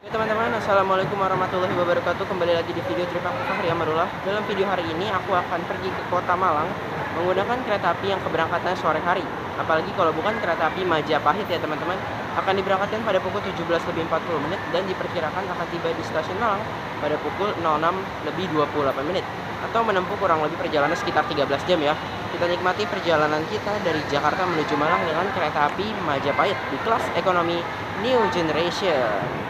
Teman-teman, assalamualaikum warahmatullahi wabarakatuh. Kembali lagi di video trip aku, Fahri Amarullah. Dalam video hari ini aku akan pergi ke kota Malang menggunakan kereta api yang keberangkatannya sore hari. Apalagi kalau bukan kereta api Majapahit ya teman-teman. Akan diberangkatkan pada pukul 17.40 dan diperkirakan akan tiba di stasiun Malang pada pukul 06.28 atau menempuh kurang lebih perjalanan sekitar 13 jam ya. Kita nikmati perjalanan kita dari Jakarta menuju Malang dengan kereta api Majapahit di kelas ekonomi New Generation.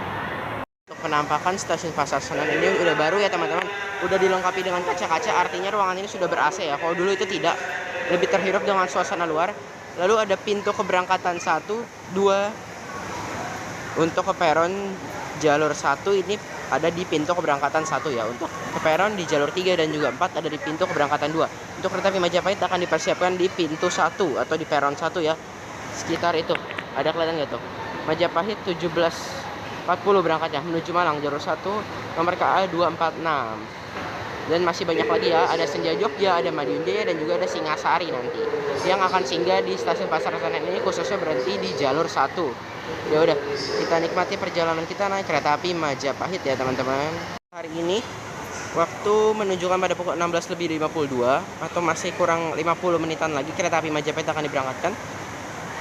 Untuk penampakan stasiun Pasar Senen ini udah baru ya teman-teman. Udah dilengkapi dengan kaca-kaca, artinya ruangan ini sudah ber-AC ya. Kalau dulu itu tidak, lebih terhirup dengan suasana luar. Lalu ada pintu keberangkatan 1, 2. Untuk ke peron jalur 1 ini ada di pintu keberangkatan 1 ya. Untuk ke peron di jalur 3 dan juga 4 ada di pintu keberangkatan 2. Untuk kereta api Majapahit akan dipersiapkan di pintu 1 atau di peron 1 ya. Sekitar itu. Ada kelihatan nggak tuh? Majapahit 17.40 berangkatnya menuju Malang jalur 1 nomor KA 246. Dan masih banyak lagi ya, ada Senja Jogja, ada Madiun Jaya dan juga ada Singasari nanti yang akan singgah di stasiun Pasar Senen ini, khususnya berhenti di jalur 1. Ya udah, kita nikmati perjalanan kita naik kereta api Majapahit ya teman-teman. Hari ini waktu menunjukkan pada pukul 16.52 atau masih kurang 50 menitan lagi kereta api Majapahit akan diberangkatkan.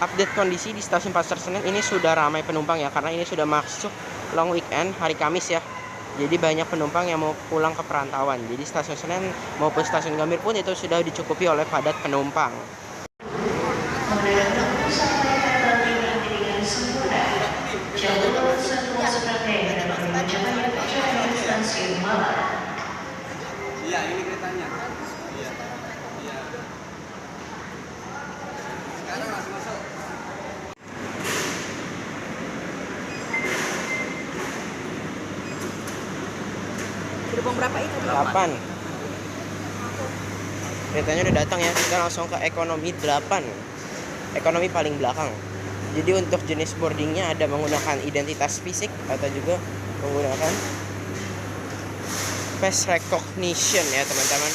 Update kondisi di stasiun Pasar Senen ini sudah ramai penumpang ya, karena ini sudah masuk long weekend hari Kamis ya. Jadi banyak penumpang yang mau pulang ke perantauan. Jadi stasiun Senen maupun stasiun Gambir pun itu sudah dicukupi oleh padat penumpang. Iya, ini keretanya. Iya. Iya. Sekarang langsung masuk. Gerbong berapa itu? 8. Keretanya udah datang ya. Kita langsung ke ekonomi 8. Ekonomi paling belakang. Jadi untuk jenis boardingnya ada menggunakan identitas fisik atau juga menggunakan face recognition ya teman-teman.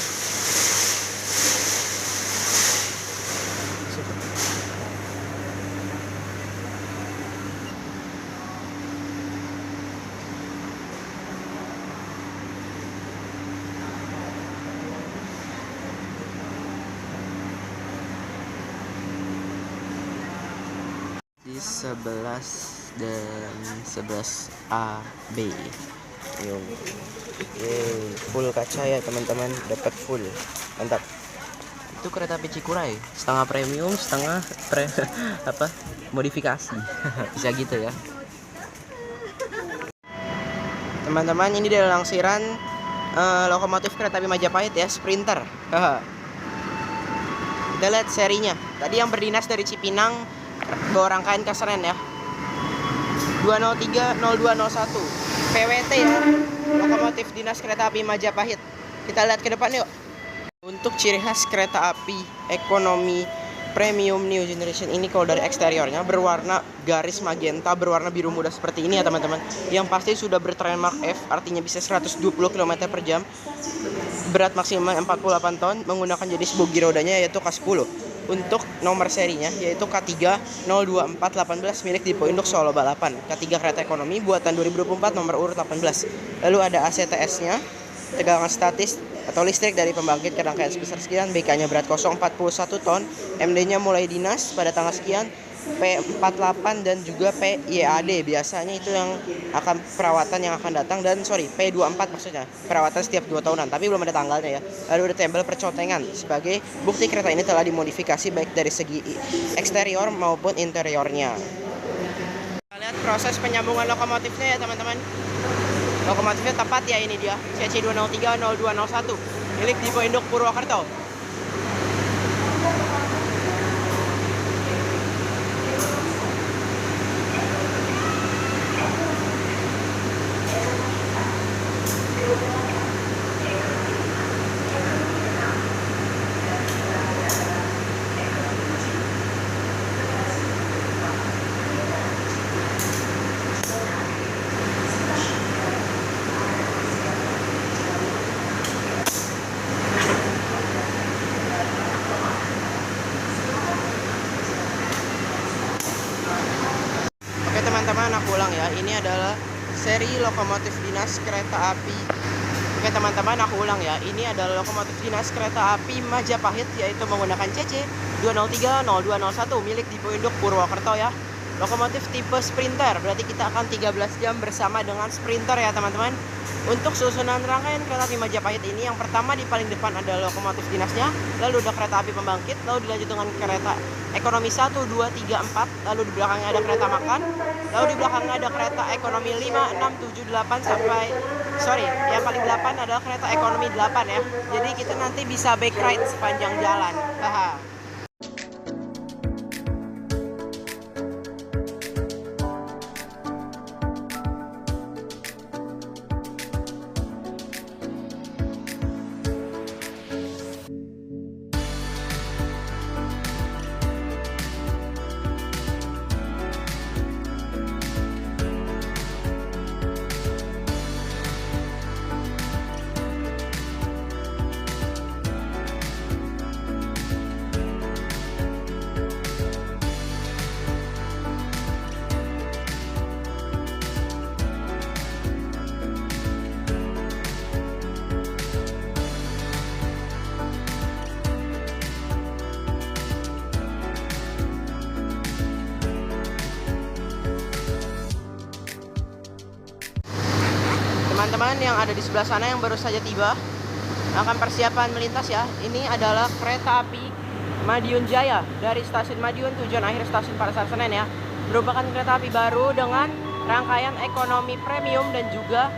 Di 11 dan 11AB yung full kaca ya teman-teman, dapat full, mantap. Itu kereta api Cikuray, setengah premium, setengah modifikasi. Bisa gitu ya teman-teman. Ini dari langsiran lokomotif kereta api Majapahit ya, Sprinter. Kita lihat serinya. Tadi yang berdinas dari Cipinang bawa rangkaian ke Senen ya, 2030201 PWT ya, lokomotif dinas kereta api Majapahit. Kita lihat ke depan yuk. Untuk ciri khas kereta api ekonomi premium New Generation ini, kalau dari eksteriornya berwarna garis magenta berwarna biru muda seperti ini ya teman-teman. Yang pasti sudah bertrademark F, artinya bisa 120 km per jam, berat maksimal 48 ton, menggunakan jenis bogi rodanya yaitu K10. Untuk nomor serinya yaitu K3-02418 milik Dipo Induk Solo Balapan. K3 kereta ekonomi buatan 2024 nomor urut 18. Lalu ada ACTS-nya, tegangan statis atau listrik dari pembangkit ke rangkaian sebesar sekian, BK-nya berat 041 ton, MD-nya mulai dinas pada tanggal sekian, P48 dan juga PYAD. Biasanya itu yang akan perawatan yang akan datang, dan P24 maksudnya perawatan setiap 2 tahunan, tapi belum ada tanggalnya ya. Lalu ada tabel percotengan sebagai bukti kereta ini telah dimodifikasi baik dari segi eksterior maupun interiornya. Kita lihat lihat proses penyambungan lokomotifnya ya teman-teman. Lokomotifnya tepat ya, ini dia CC2030201 milik Dipo Induk Purwokerto. Oke teman-teman, aku ulang ya. Ini adalah seri lokomotif dinas kereta api. Oke teman-teman, aku ulang ya. Ini adalah lokomotif dinas kereta api Majapahit, yaitu menggunakan CC 2030201 milik Dipo Induk Purwokerto ya. Lokomotif tipe Sprinter, berarti kita akan 13 jam bersama dengan Sprinter ya teman-teman. Untuk susunan rangkaian kereta api Majapahit ini, yang pertama di paling depan adalah lokomotif dinasnya, lalu ada kereta api pembangkit, lalu dilanjut dengan kereta ekonomi 1, 2, 3, 4, lalu di belakangnya ada kereta makan, lalu di belakangnya ada kereta ekonomi 5, 6, 7, 8 sampai yang paling 8 adalah kereta ekonomi 8 ya. Jadi kita nanti bisa bike ride sepanjang jalan. Haha. Teman-teman yang ada di sebelah sana yang baru saja tiba akan persiapan melintas ya. Ini adalah kereta api Madiun Jaya dari stasiun Madiun, tujuan akhir stasiun Pasar Senen ya. Merupakan kereta api baru dengan rangkaian ekonomi premium dan juga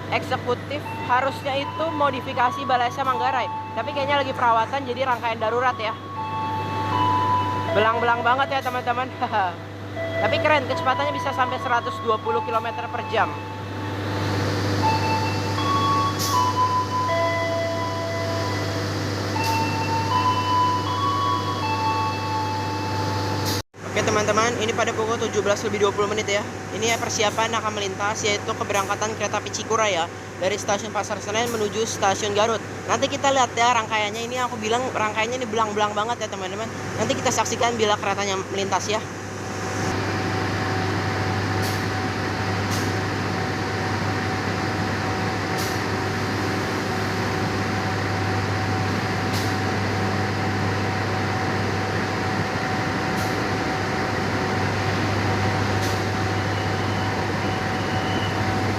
eksekutif. Harusnya itu modifikasi Balesa Manggarai, tapi kayaknya lagi perawatan jadi rangkaian darurat ya. Belang-belang banget ya teman-teman. Tapi keren, kecepatannya bisa sampai 120 km per jam. Oke teman-teman, ini pada pukul 17:20 ya. Ini ya persiapan akan melintas, yaitu keberangkatan kereta api Cikura ya, dari stasiun Pasar Senen menuju stasiun Garut. Nanti kita lihat ya rangkaiannya. Ini aku bilang rangkaiannya ini belang-belang banget ya teman-teman. Nanti kita saksikan bila keretanya melintas ya.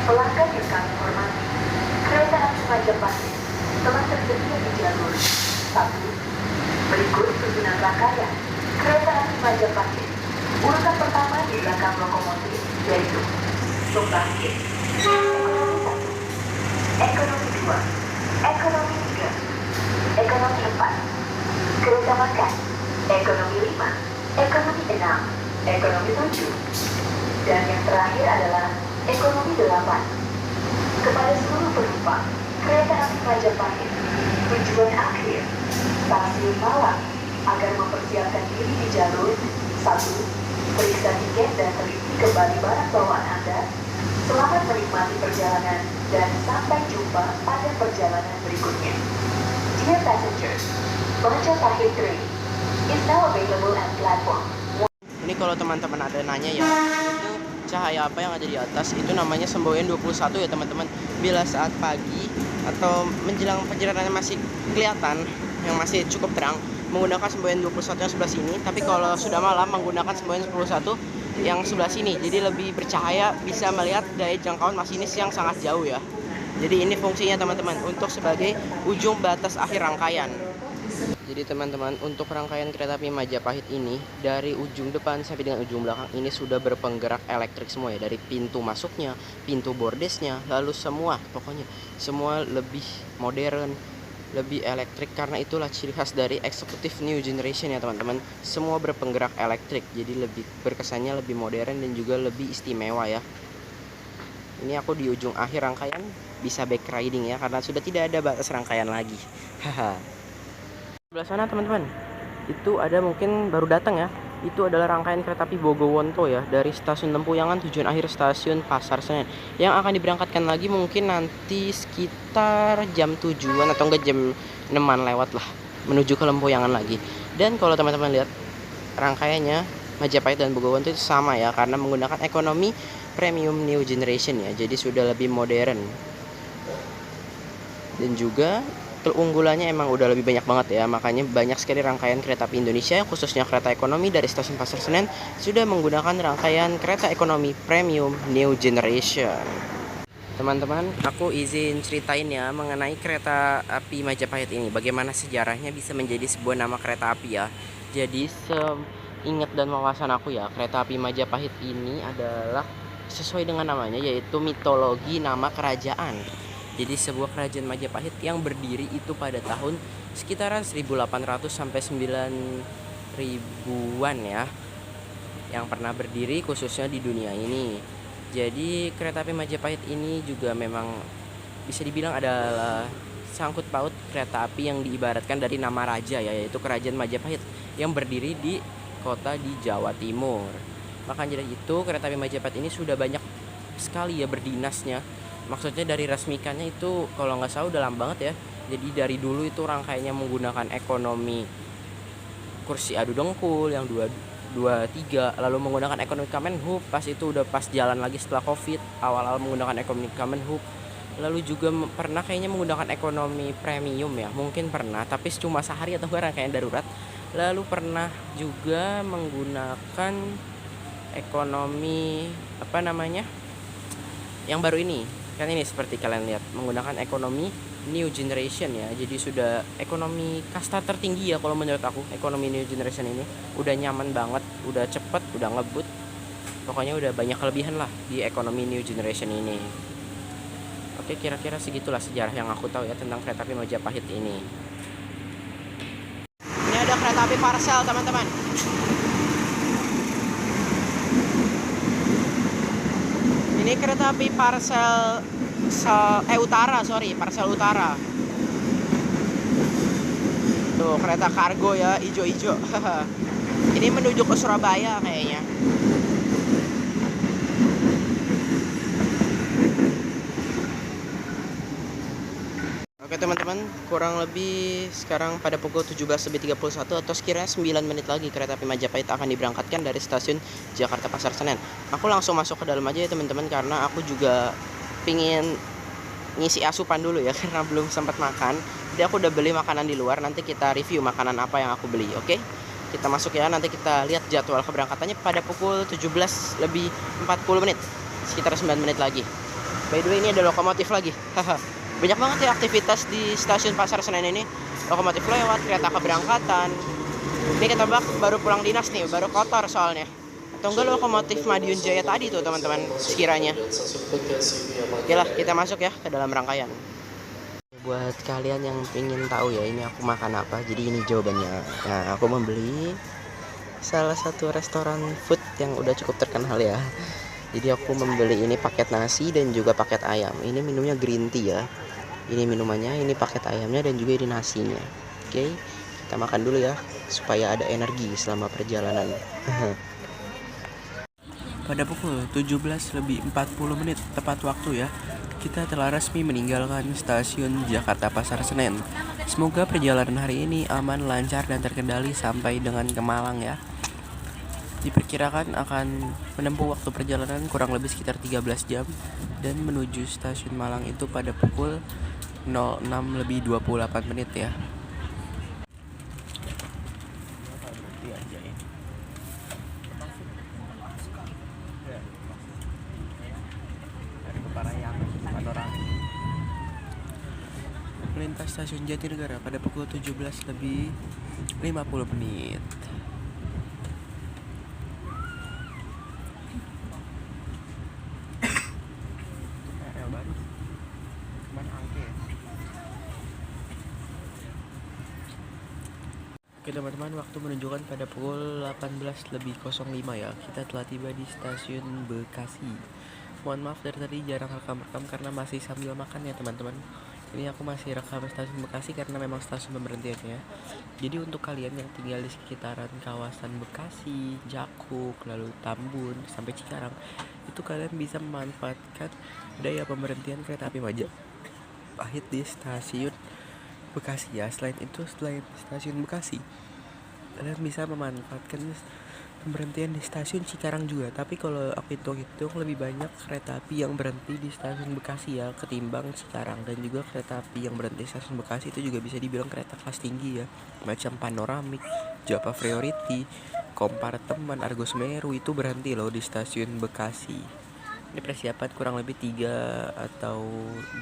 Pelanggan yang kami hormati, kereta api Majapahit telah tersedia di jalur 1. Berikut susunan rangkaian kereta api Majapahit. Urutan pertama di belakang lokomotif yaitu pembangkit, ekonomi 1, ekonomi 2, ekonomi 3, ekonomi 4, kereta makan, ekonomi 5, ekonomi 6, ekonomi 7, dan yang terakhir adalah ekonomi 8. Kepada seluruh penumpang kereta api Majapahit, tujuan akhir stasiun Malang, agar mempersiapkan diri di jalur 1, periksa tiket dan teliti kembali barang bawaan Anda. Selamat menikmati perjalanan dan sampai jumpa pada perjalanan berikutnya. Dear passengers, Majapahit train is now available at platform. Ini kalau teman-teman ada nanya ya, itu cahaya apa yang ada di atas, itu namanya semboyan 21 ya teman-teman. Bila saat pagi atau menjelang penjelasannya masih kelihatan, yang masih cukup terang, menggunakan semboyan 21 yang sebelah sini. Tapi kalau sudah malam menggunakan semboyan 11 yang sebelah sini, jadi lebih bercahaya, bisa melihat daya jangkauan masinis yang sangat jauh ya. Jadi ini fungsinya teman-teman, untuk sebagai ujung batas akhir rangkaian. Jadi Jadi teman-teman, untuk rangkaian kereta api Majapahit ini dari ujung depan sampai dengan ujung belakang ini sudah berpenggerak elektrik semua ya. Dari pintu masuknya, pintu bordesnya, lalu semua pokoknya semua lebih modern, lebih elektrik, karena itulah ciri khas dari eksekutif new generation ya teman-teman. Semua berpenggerak elektrik, jadi lebih berkesannya lebih modern dan juga lebih istimewa ya. Ini aku di ujung akhir rangkaian, bisa back riding ya karena sudah tidak ada batas rangkaian lagi. Haha. Sebelah sana teman-teman, itu ada mungkin baru datang ya. Itu adalah rangkaian kereta api Bogowonto ya, dari stasiun Lempuyangan tujuan akhir stasiun Pasar Senen, yang akan diberangkatkan lagi mungkin nanti sekitar jam 7-an atau enggak jam 6-an lewat lah, menuju ke Lempuyangan lagi. Dan kalau teman-teman lihat rangkaiannya Majapahit dan Bogowonto itu sama ya, karena menggunakan ekonomi premium new generation ya, jadi sudah lebih modern. Dan juga keunggulannya emang udah lebih banyak banget ya, makanya banyak sekali rangkaian kereta api Indonesia khususnya kereta ekonomi dari stasiun Pasar Senen sudah menggunakan rangkaian kereta ekonomi premium new generation. Teman-teman, aku izin ceritain ya mengenai kereta api Majapahit ini, bagaimana sejarahnya bisa menjadi sebuah nama kereta api ya. Jadi seingat dan wawasan aku ya, kereta api Majapahit ini adalah sesuai dengan namanya, yaitu mitologi nama kerajaan. Jadi sebuah kerajaan Majapahit yang berdiri itu pada tahun sekitaran 1800 sampai 9000-an ya, yang pernah berdiri khususnya di dunia ini. Jadi kereta api Majapahit ini juga memang bisa dibilang adalah sangkut paut kereta api yang diibaratkan dari nama raja ya, yaitu kerajaan Majapahit yang berdiri di kota di Jawa Timur. Makanya dari itu kereta api Majapahit ini sudah banyak sekali ya berdinasnya. Maksudnya dari resmikannya itu kalau nggak salah udah lama banget ya. Jadi dari dulu itu rangkaiannya menggunakan ekonomi kursi adu dengkul yang 223, lalu menggunakan ekonomi Kamenhub, pas itu udah pas jalan lagi setelah Covid, awal-awal menggunakan ekonomi Kamenhub. Lalu juga pernah kayaknya menggunakan ekonomi premium ya, mungkin pernah, tapi cuma sehari atau enggak rangkaian darurat. Lalu pernah juga menggunakan ekonomi apa namanya? Yang baru ini. Kan ini seperti kalian lihat menggunakan ekonomi new generation ya, jadi sudah ekonomi kasta tertinggi ya kalau menurut aku. Ekonomi new generation ini udah nyaman banget, udah cepet, udah ngebut, pokoknya udah banyak kelebihan lah di ekonomi new generation ini. Oke, kira-kira segitulah sejarah yang aku tahu ya tentang kereta api Majapahit ini. Ini ada kereta api Parcel teman-teman. Ini kereta api Parcel Utara. Tuh kereta kargo ya, ijo-ijo. Ini menuju ke Surabaya kayaknya. Oke teman-teman, kurang lebih sekarang pada pukul 17.31 atau sekiranya 9 menit lagi kereta api Majapahit akan diberangkatkan dari stasiun Jakarta Pasar Senen. Aku langsung masuk ke dalam aja ya teman-teman, karena aku juga pingin ngisi asupan dulu ya karena belum sempat makan. Jadi aku udah beli makanan di luar, nanti kita review makanan apa yang aku beli. Oke, kita masuk ya, nanti kita lihat jadwal keberangkatannya pada pukul 17.40, sekitar 9 menit lagi. By the way, ini ada lokomotif lagi. Banyak banget ya aktivitas di stasiun Pasar Senen ini. Lokomotif lewat, kereta keberangkatan. Ini kita baru pulang dinas nih, baru kotor soalnya. Atau enggak lokomotif Madiun Jaya tadi tuh teman-teman sekiranya. Oke lah, kita masuk ya ke dalam rangkaian. Buat kalian yang ingin tahu ya ini aku makan apa, jadi ini jawabannya. Nah, aku membeli salah satu restoran food yang udah cukup terkenal ya. Jadi aku membeli ini paket nasi dan juga paket ayam. Ini minumnya green tea ya. Ini minumannya, ini paket ayamnya dan juga ini nasinya. Oke, kita makan dulu ya supaya ada energi selama perjalanan. Pada pukul 17.40 tepat waktu ya, kita telah resmi meninggalkan stasiun Jakarta Pasar Senen. Semoga perjalanan hari ini aman, lancar dan terkendali sampai dengan ke Malang ya. Diperkirakan akan menempuh waktu perjalanan kurang lebih sekitar 13 jam dan menuju stasiun Malang itu pada pukul 06.28 ya. ke stasiun Jatinegara pada pukul 17 lebih 50 menit. KRL baru. Mana angke ya? Oke teman-teman, waktu menunjukkan pada pukul 18:05 ya. Kita telah tiba di stasiun Bekasi. Mohon maaf dari tadi jarang rekam-rekam karena masih sambil makan ya teman-teman. Ini aku masih rekam stasiun Bekasi karena memang stasiun pemberhentiannya. Jadi untuk kalian yang tinggal di sekitaran kawasan Bekasi, Jakuk, lalu Tambun sampai Cikarang, itu kalian bisa memanfaatkan daya pemberhentian kereta api Majapahit di stasiun Bekasi ya. Selain stasiun Bekasi, kalian bisa memanfaatkan pemberhentian di stasiun Cikarang juga. Tapi kalau aku hitung-hitung lebih banyak kereta api yang berhenti di stasiun Bekasi ya ketimbang Cikarang. Dan juga kereta api yang berhenti di stasiun Bekasi itu juga bisa dibilang kereta kelas tinggi ya, macam Panoramik, Japa Priority, Kompartemen, Argo Semeru itu berhenti loh di stasiun Bekasi. Ini persiapan kurang lebih 3 atau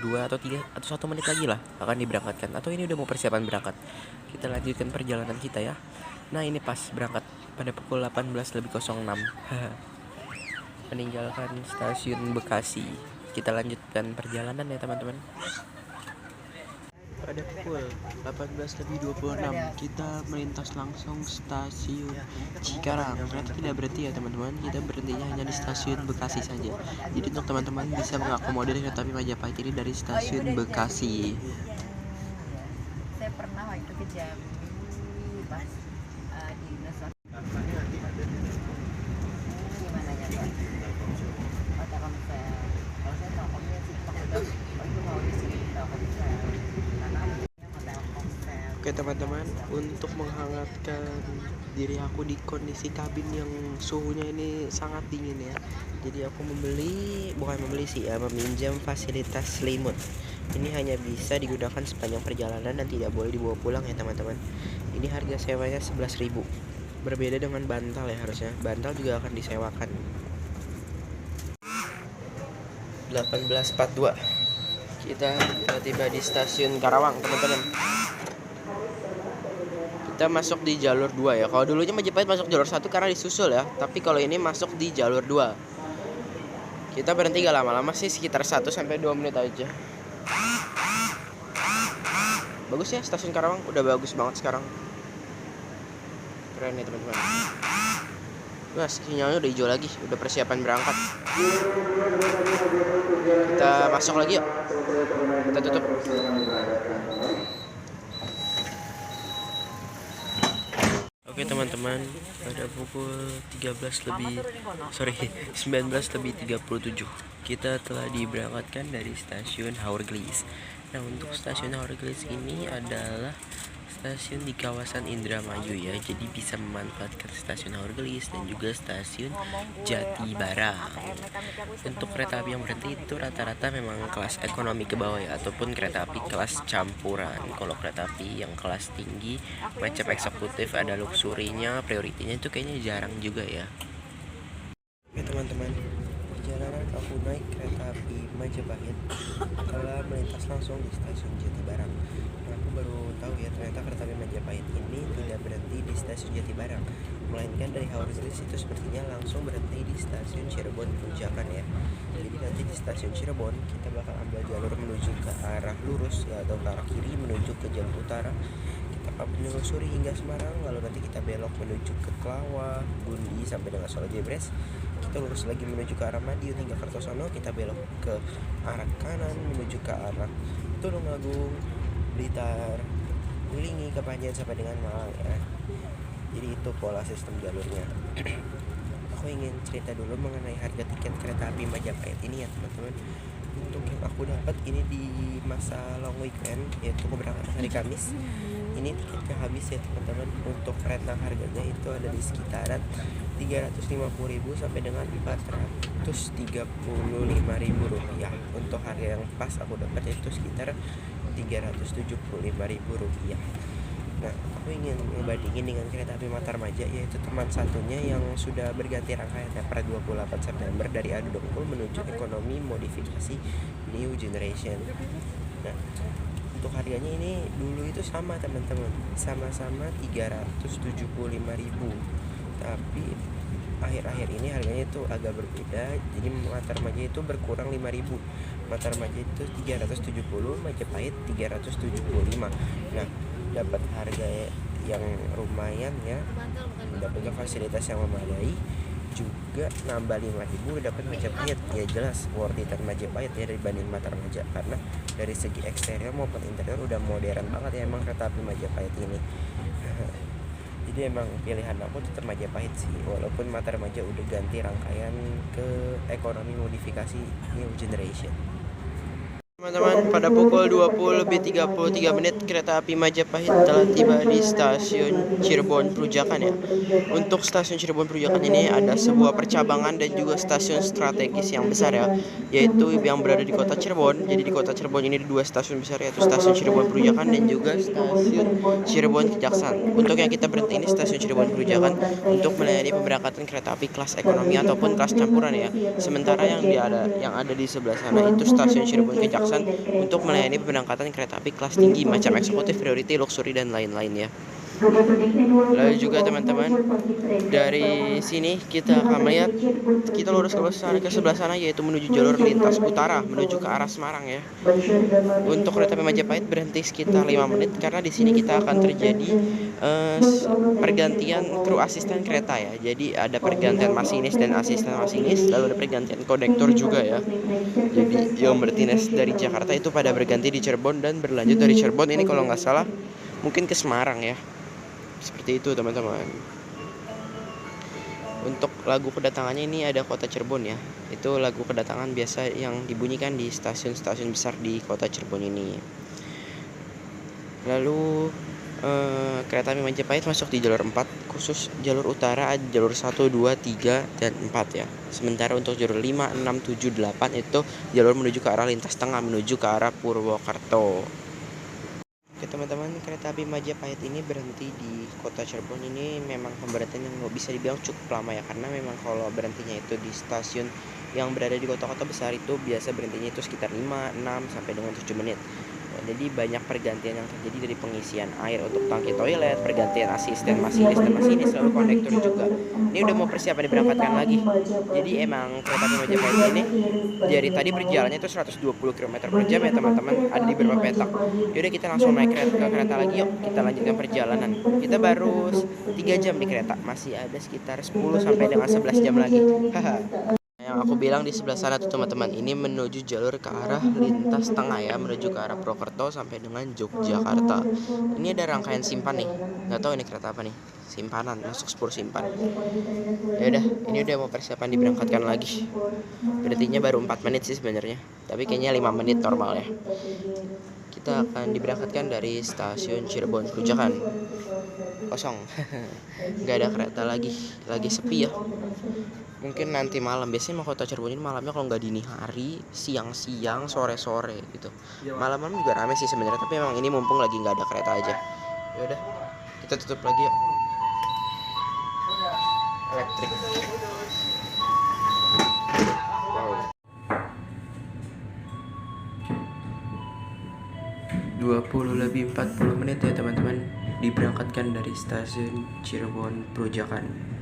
2 atau 3 atau 1 menit lagi lah akan diberangkatkan. Atau ini udah mau persiapan berangkat. Kita lanjutkan perjalanan kita ya. Nah ini pas berangkat pada pukul 18:06 meninggalkan stasiun Bekasi. Kita lanjutkan perjalanan ya teman-teman. Pada pukul 18:26 kita melintas langsung stasiun Cikarang. Ternyata tidak berhenti ya teman-teman, kita berhentinya hanya di stasiun Bekasi saja. Jadi untuk teman-teman bisa mengakomodir kereta api Majapahit ini dari stasiun Bekasi. Saya pernah waktu ke Jambi pas di dinas gimana ya Pak? Oh, Telkomsel. Kalau saya Telkomnya sih Telkomsel. Oh itu mau di sini Telkomsel. Karena Telkomsel. Oke teman-teman, untuk menghangatkan diri aku di kondisi kabin yang suhunya ini sangat dingin ya. Jadi aku meminjam fasilitas selimut. Ini hanya bisa digunakan sepanjang perjalanan dan tidak boleh dibawa pulang ya teman-teman. Ini harga sewanya 11.000. Berbeda dengan bantal ya harusnya. Bantal juga akan disewakan. 18:42. Kita tiba di stasiun Karawang teman-teman. Kita masuk di jalur 2 ya. Kalau dulunya Majapahit masuk jalur 1 karena disusul ya. Tapi kalau ini masuk di jalur 2. Kita berhenti gak lama-lama sih, sekitar 1 sampai 2 menit aja. Bagus ya stasiun Karawang, udah bagus banget sekarang. Keren nih teman-teman. Wah, sinyalnya udah hijau lagi, udah persiapan berangkat. Kita masuk lagi yuk. Kita tutup. Oke teman-teman, pada pukul 19:37 kita telah diberangkatkan dari stasiun Haurgelis. Nah untuk stasiun Haurgelis ini adalah stasiun di kawasan Indramayu ya, jadi bisa memanfaatkan stasiun Haurgelis dan juga stasiun Jatibarang. Untuk kereta api yang berhenti itu rata-rata memang kelas ekonomi ke bawah ya, ataupun kereta api kelas campuran. Kalau kereta api yang kelas tinggi macam eksekutif ada luxurinya, prioritinya itu kayaknya jarang juga ya. Oke teman-teman, perjalanan aku naik kereta api Majapahit telah melintas langsung di stasiun Jatibarang. Aku baru tahu ya ternyata kereta api Majapahit ini tidak berhenti di stasiun Jatibarang, melainkan dari Haurgelis itu sepertinya langsung berhenti di stasiun Cirebon Pujakan ya. Jadi nanti di stasiun Cirebon kita bakal ambil jalur menuju ke arah lurus ya, atau ke arah kiri menuju ke jalur utara. Kita akan menelusuri hingga Semarang, lalu nanti kita belok menuju ke Klawa, Gundi sampai dengan Solo Jebres. Kita lurus lagi menuju ke arah Madiun hingga Kertosono. Kita belok ke arah kanan menuju ke arah Tulungagung, Blitar, Kulingi, Kepanjen sampai dengan Malang ya. Jadi itu pola sistem jalurnya. Aku ingin cerita dulu mengenai harga tiket kereta api Majapahit ini ya teman-teman. Untuk yang aku dapat ini di masa long weekend, yaitu keberangkatan hari Kamis. Ini tiketnya habis ya teman-teman. Untuk rentang harganya itu ada di sekitaran 350.000 sampai dengan 435.000 rupiah. Untuk harga yang pas aku dapat itu sekitar 375.000 rupiah. Nah, aku ingin membandingin dengan kereta api Matarmaja, yaitu teman satunya yang sudah berganti rangkaian pada 28 September dari Adu Dengkul menuju ekonomi modifikasi New Generation. Nah, untuk harganya ini dulu itu sama teman-teman, sama-sama 375.000, tapi akhir-akhir ini harganya itu agak berbeda. Jadi mata remaja itu berkurang 5.000, mata remaja itu 370, Majapahit 375. Nah, dapat harga yang lumayan ya, dapat fasilitas yang memadai, juga nambah 5.000 dapat Majapahit. Ya jelas worth it Majapahit ya dibanding mata remaja, karena dari segi eksterior maupun interior udah modern banget ya emang kereta api Majapahit ini. Jadi emang pilihan aku tetap Majapahit sih, walaupun mata remaja udah ganti rangkaian ke ekonomi modifikasi new generation. Teman-teman, pada pukul 20:33 kereta api Majapahit telah tiba di stasiun Cirebon Perujakan ya. Untuk stasiun Cirebon Perujakan ini ada sebuah percabangan dan juga stasiun strategis yang besar ya, yaitu yang berada di kota Cirebon. Jadi di kota Cirebon ini ada 2 stasiun besar, yaitu stasiun Cirebon Perujakan dan juga stasiun Cirebon Kejaksaan. Untuk yang kita berhenti ini stasiun Cirebon Perujakan untuk melayani pemberangkatan kereta api kelas ekonomi ataupun kelas campuran ya. Sementara yang ada di sebelah sana itu stasiun Cirebon Kejaksaan untuk melayani pemberangkatan kereta api kelas tinggi macam eksekutif, priority, luxury dan lain-lain ya. Lalu juga teman-teman, dari sini kita akan melihat, kita lurus ke sebelah sana yaitu menuju jalur lintas utara menuju ke arah Semarang ya. Untuk kereta api Majapahit berhenti sekitar 5 menit karena di sini kita akan terjadi pergantian kru asisten kereta ya. Jadi ada pergantian masinis dan asisten masinis, lalu ada pergantian kondektor juga ya. Jadi yang berdinas dari Jakarta itu pada berganti di Cirebon dan berlanjut dari Cirebon ini kalau nggak salah mungkin ke Semarang ya. Seperti itu teman-teman. Untuk lagu kedatangannya ini ada kota Cirebon ya. Itu lagu kedatangan biasa yang dibunyikan di stasiun-stasiun besar di kota Cirebon ini. Lalu kereta api Majapahit masuk di jalur 4, khusus jalur utara ada jalur 1, 2, 3, dan 4 ya. Sementara untuk jalur 5, 6, 7, 8 itu jalur menuju ke arah lintas tengah menuju ke arah Purwokerto. Oke teman-teman, kereta api Majapahit ini berhenti di kota Cirebon ini memang pemberhentian yang bisa dibilang cukup lama ya, karena memang kalau berhentinya itu di stasiun yang berada di kota-kota besar itu biasa berhentinya itu sekitar 5, 6 sampai dengan 7 menit. Jadi banyak pergantian yang terjadi dari pengisian air untuk tangki toilet, pergantian asisten masinis dan masinis, lalu kondektor juga. Ini udah mau persiapan diberangkatkan lagi. Jadi emang kereta api Majapahit ini dari tadi berjalannya itu 120 km per jam ya teman-teman, ada di beberapa petak. Yaudah kita langsung naik kereta lagi yuk, kita lanjutkan perjalanan. Kita baru 3 jam di kereta, masih ada sekitar 10 sampai dengan 11 jam lagi. Yang aku bilang di sebelah sana tuh teman-teman, ini menuju jalur ke arah lintas tengah ya, menuju ke arah Purwokerto sampai dengan Yogyakarta. Ini ada rangkaian simpan nih, nggak tahu ini kereta apa nih, simpanan, masuk spur simpan. Ya udah, ini udah mau persiapan diberangkatkan lagi. Berartinya baru 4 menit sih sebenarnya, tapi kayaknya 5 menit normal ya. Kita akan diberangkatkan dari stasiun Cirebon Perujakan. Kosong. Nggak ada kereta lagi sepi ya. Mungkin nanti malam, biasanya mau kota Cirebon ini malamnya kalau nggak dini hari, siang-siang, sore-sore gitu. Malam-malam juga rame sih sebenarnya, tapi memang ini mumpung lagi nggak ada kereta aja. Ya udah, kita tutup lagi yuk. Elektrik. Wow. 20:40 ya teman-teman, diberangkatkan dari stasiun Cirebon Perujakan.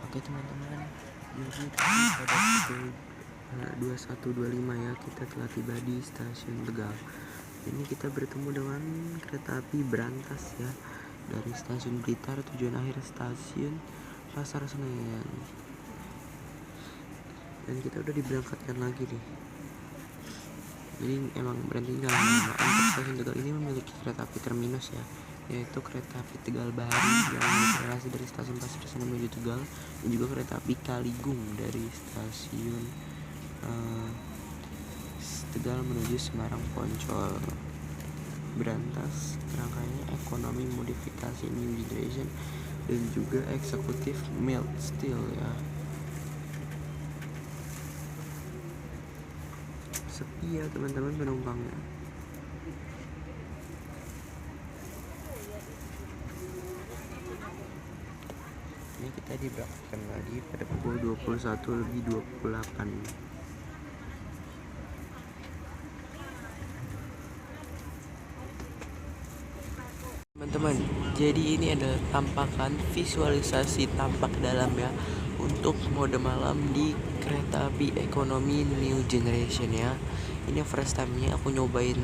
Oke teman-teman, Jadi pada pukul 21.25 ya, kita telah tiba di stasiun Tegal. Ini kita bertemu dengan kereta api berantas ya, dari stasiun Blitar tujuan akhir stasiun Pasar Senen. Dan kita udah diberangkatkan lagi nih. Jadi emang berhentinya lama. Untuk stasiun Tegal ini memiliki kereta api terminus ya, yaitu kereta api Tegal Bahari yang berrelasi dari stasiun Pasar Senen menuju Tegal, dan juga kereta api Kaligung dari stasiun Tegal menuju Semarang Poncol. Berantas rangkaiannya ekonomi modifikasi new generation dan juga eksekutif mild steel ya. Sepi ya teman-teman penumpangnya. Ini kita diberangkatkan lagi pada pukul 21.28. Teman-teman, jadi ini adalah tampakan visualisasi tampak dalam ya untuk mode malam di kereta api ekonomi new generation ya. Ini first time-nya aku nyobain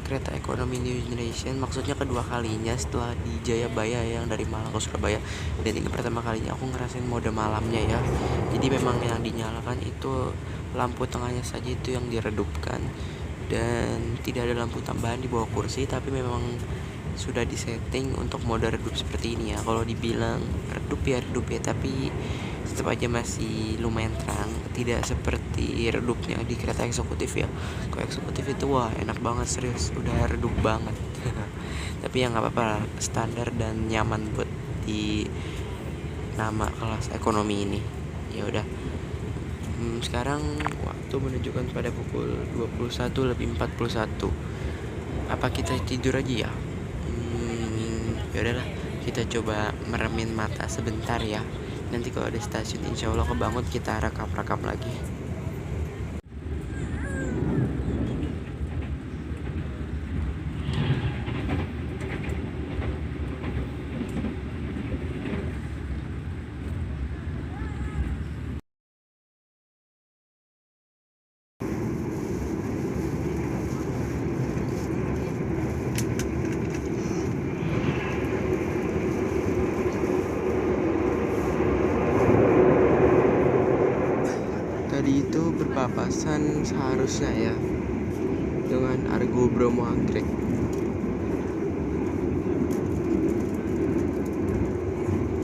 kereta ekonomi new generation, maksudnya kedua kalinya setelah di Jayabaya yang dari Malang ke Surabaya, dan ini pertama kalinya aku ngerasain mode malamnya ya. Jadi memang yang dinyalakan itu lampu tengahnya saja itu yang diredupkan, dan tidak ada lampu tambahan di bawah kursi, tapi memang sudah disetting untuk mode redup seperti ini ya. Kalau dibilang redup ya, tapi tetap aja masih lumayan terang, tidak seperti redupnya di kereta eksekutif ya. Kalau eksekutif itu wah enak banget, serius udah redup banget. Tapi ya nggak apa-apa, standar dan nyaman buat di nama kelas ekonomi ini. Ya udah, sekarang waktu menunjukkan pada pukul 21.41. Apa kita tidur aja ya? Ya udahlah, kita coba meremin mata sebentar ya. Nanti kalau ada stasiun insya Allah kebangun, kita rekam lagi. Tadi itu berpapasan seharusnya ya dengan Argo Bromo Anggrek.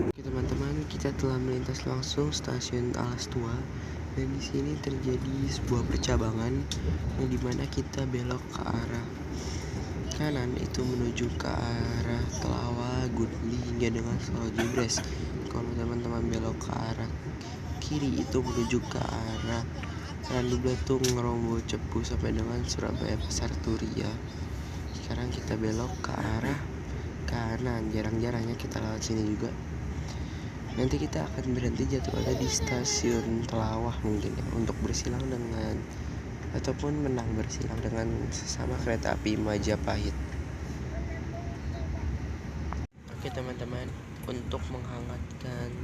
Oke teman-teman, kita telah melintas langsung stasiun Alas Tua, dan di sini terjadi sebuah percabangan yang dimana kita belok ke arah kanan itu menuju ke arah Telawa, Gudli hingga dengan Solo Jebres. Kalau teman-teman belok ke arah kiri itu menuju ke arah Randu Blatung, Rombo, Cepu sampai dengan Surabaya Pasar Turi ya. Sekarang kita belok ke arah kanan, jarang-jarangnya kita lewat sini juga. Nanti kita akan berhenti jadwalnya di stasiun Telawah mungkin ya, untuk bersilang dengan ataupun menang bersilang dengan sesama kereta api Majapahit. Oke teman-teman, untuk menghangatkan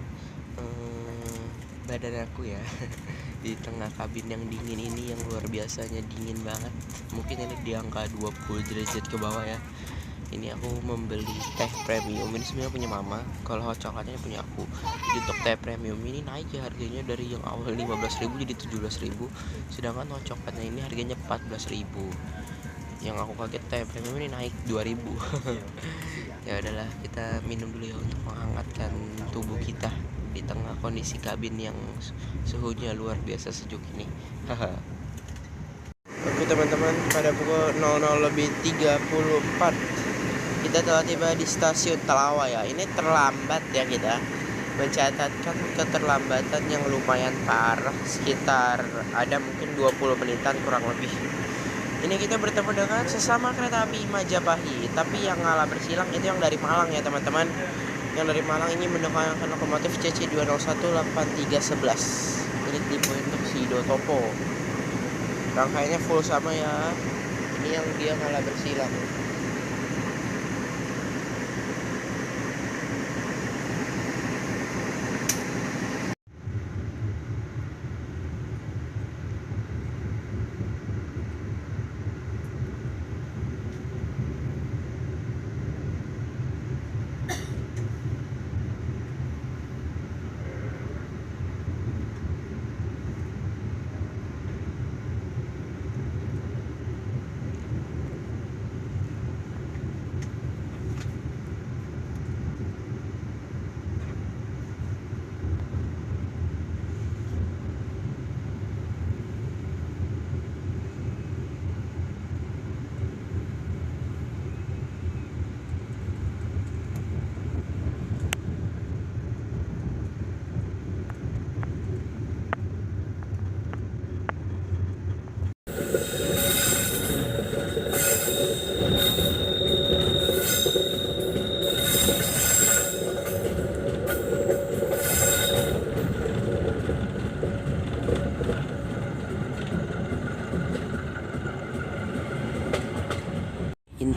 badan aku ya di tengah kabin yang dingin ini, yang luar biasanya dingin banget, mungkin ini di angka 20 derajat ke bawah ya. Ini aku membeli teh premium, ini sebenarnya punya mama, kalau hot coklatnya punya aku. Jadi untuk teh premium ini naik ya harganya, dari yang awal 15.000 jadi 17.000, sedangkan hot coklatnya ini harganya 14.000. Yang aku kaget, teh premium ini naik 2.000. Ya udahlah, kita minum dulu ya untuk menghangatkan tubuh kita di tengah kondisi kabin yang suhunya luar biasa sejuk ini. Oke teman-teman, pada pukul 00.34 kita telah tiba di stasiun Telawa ya. Ini terlambat ya, kita mencatatkan keterlambatan yang lumayan parah, sekitar ada mungkin 20 menitan kurang lebih. Ini kita bertemu dengan sesama kereta api Majapahit, tapi yang ngalah bersilang itu yang dari Malang ya teman-teman. Yang dari Malang ini menggunakan lokomotif CC201-8311. Ini tipe untuk Sido Topo. Rangkaiannya full sama ya. Ini yang dia ngalah bersilang.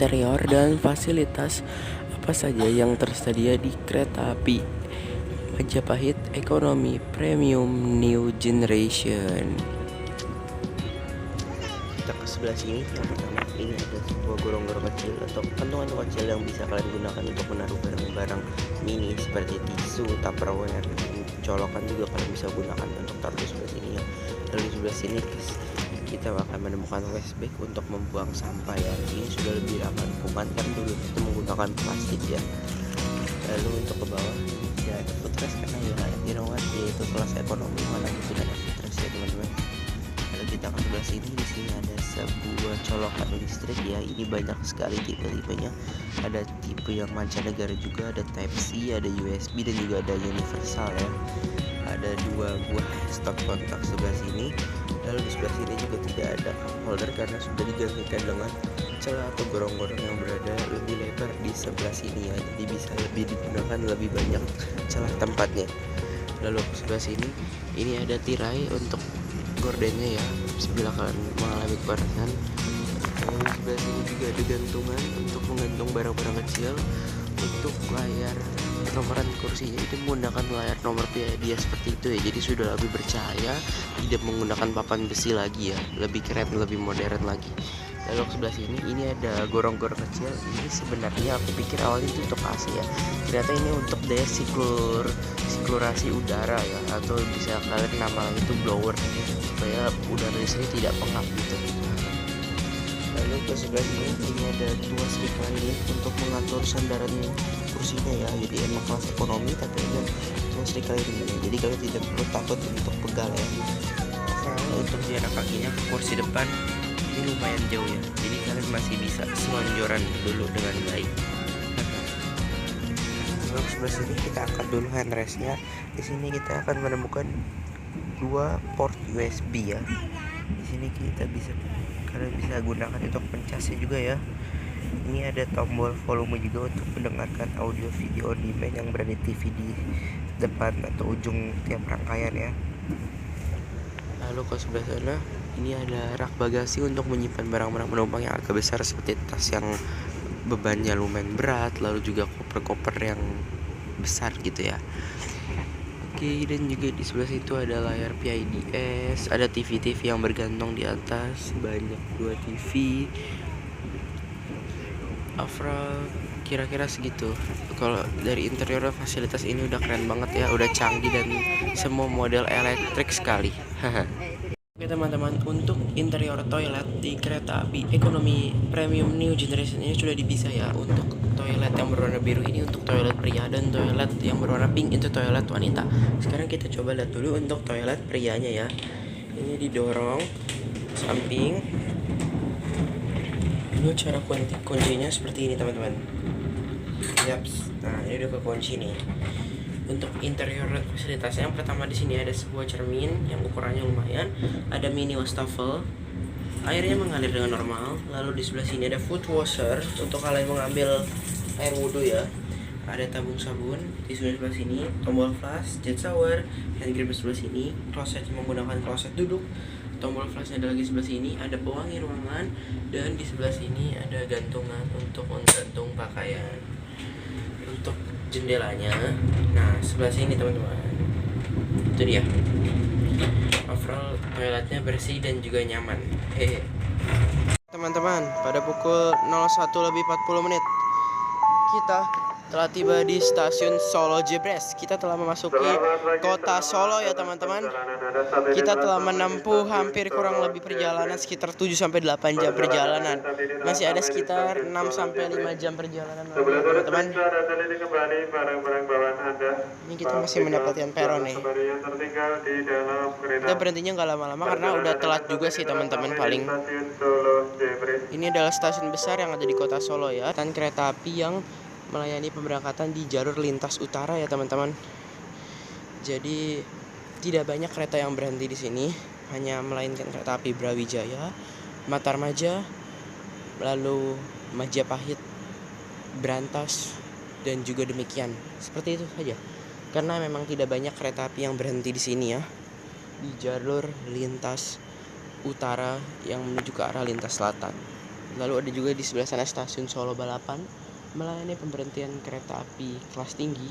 interior dan fasilitas apa saja yang tersedia di kereta api Majapahit Ekonomi Premium New Generation. Kita ke sebelah sini, yang pertama ini ada sebuah gorong-gorong kecil atau kantongan kecil yang bisa kalian gunakan untuk menaruh barang-barang mini seperti tisu, tupperware, colokan juga kalian bisa gunakan untuk taruh di sebelah sini ya. Lalu di sebelah sini kita akan menemukan waste bag untuk membuang sampah ya. Ini sudah lebih ramah lingkungan kan dulu itu menggunakan plastik ya. Lalu untuk ke bawah ya ada footrest karena ya yaitu kelas ekonomi mana itu ada footrest ya teman-teman. Lalu kita ke sebelah sini, di sini ada sebuah colokan listrik ya. Ini banyak sekali tipe-tipenya. Ada tipe yang mancanegara juga, ada Type C, ada USB dan juga ada universal ya. Ada 2 buah stop kontak sebelah sini. Lalu di sebelah sini juga tidak ada cup holder karena sudah digantikan dengan celah atau gorong-gorong yang berada lebih lebar di sebelah sini ya. Jadi bisa lebih digunakan lebih banyak celah tempatnya. Lalu sebelah sini ini ada tirai untuk gordennya ya, bila kalian mengalami kepanasan. Lalu sebelah sini juga ada gantungan untuk menggantung barang-barang kecil. Untuk layar nomoran kursinya itu menggunakan layar nomor dia seperti itu ya, jadi sudah lebih bercahaya, tidak menggunakan papan besi lagi ya, lebih keren, lebih modern lagi. Lalu sebelah sini ini ada gorong-gorong kecil. Ini sebenarnya aku pikir awalnya itu untuk AC ya, ternyata ini untuk daya sirkulasi udara ya, atau bisa kalian namanya itu blower supaya udara di sini tidak pengap gitu. Lalu ke sebelah sini ini ada 2 stick lainnya untuk mengatur sandaran kursinya ya. Jadi emang kelas ekonomi tapi ada 2 stick lainnya, jadi kalian tidak perlu takut untuk pegal ya. Nah, untuk jarak kakinya ke kursi depan ini lumayan jauh ya, jadi kalian masih bisa selonjoran dulu dengan baik. Lalu sebelah sini kita angkat dulu handrestnya. Di sini kita akan menemukan 2 port USB ya. Di sini kalian bisa gunakan untuk pencasnya juga ya. Ini ada tombol volume juga untuk mendengarkan audio video on demand yang berada di TV di depan atau ujung tiap rangkaian ya. Lalu ke sebelah sana ini ada rak bagasi untuk menyimpan barang-barang penumpang yang agak besar seperti tas yang bebannya lumayan berat, lalu juga koper-koper yang besar gitu ya. Oke, dan juga di sebelah situ ada layar PIDS, ada TV-TV yang bergantung di atas, banyak 2 TV. Overall kira-kira segitu. Kalau dari interior fasilitas ini udah keren banget ya, udah canggih dan semua model elektrik sekali. Oke teman-teman, untuk interior toilet di kereta api ekonomi premium new generation ini sudah dipisah ya. Untuk toilet yang berwarna biru ini untuk toilet pria, dan toilet yang berwarna pink itu toilet wanita. Sekarang kita coba lihat dulu untuk toilet prianya ya. Ini didorong samping. Ini cara kuncinya seperti ini teman-teman. Yaps. Nah, ini udah kekunci nih. Untuk interior fasilitasnya yang pertama di sini ada sebuah cermin yang ukurannya lumayan, ada mini wastafel, airnya mengalir dengan normal. Lalu di sebelah sini ada foot washer untuk kalian mengambil air wudhu ya. Ada tabung sabun di sebelah sini, tombol flash, jet shower, hand grip di sebelah sini, kloset menggunakan kloset duduk. Tombol flashnya ada lagi sebelah sini, ada pewangi ruangan, dan di sebelah sini ada gantungan untuk menggantung pakaian. Untuk jendelanya, nah sebelah sini teman-teman, itu dia. Overall toiletnya bersih dan juga nyaman. Hehe. Teman-teman, pada pukul 01:40 kita telah tiba di stasiun Solo Jebres. Kita telah memasuki kota Solo ya teman-teman. Kita telah menempuh hampir kurang lebih perjalanan sekitar 7-8 jam perjalanan. Masih ada sekitar 6-5 jam perjalanan teman-teman. Ini kita masih mendapatkan peron nih. Kita berhentinya nggak lama-lama karena udah telat juga sih teman-teman paling. Ini adalah stasiun besar yang ada di kota Solo ya. Dan kereta api yang melayani pemberangkatan di jalur lintas utara ya teman-teman. Jadi tidak banyak kereta yang berhenti di sini, hanya melainkan kereta api Brawijaya, Matarmaja, lalu Majapahit, Brantas, dan juga demikian. Seperti itu saja. Karena memang tidak banyak kereta api yang berhenti di sini ya, di jalur lintas utara yang menuju ke arah lintas selatan. Lalu ada juga di sebelah sana stasiun Solo Balapan, melayani pemberhentian kereta api kelas tinggi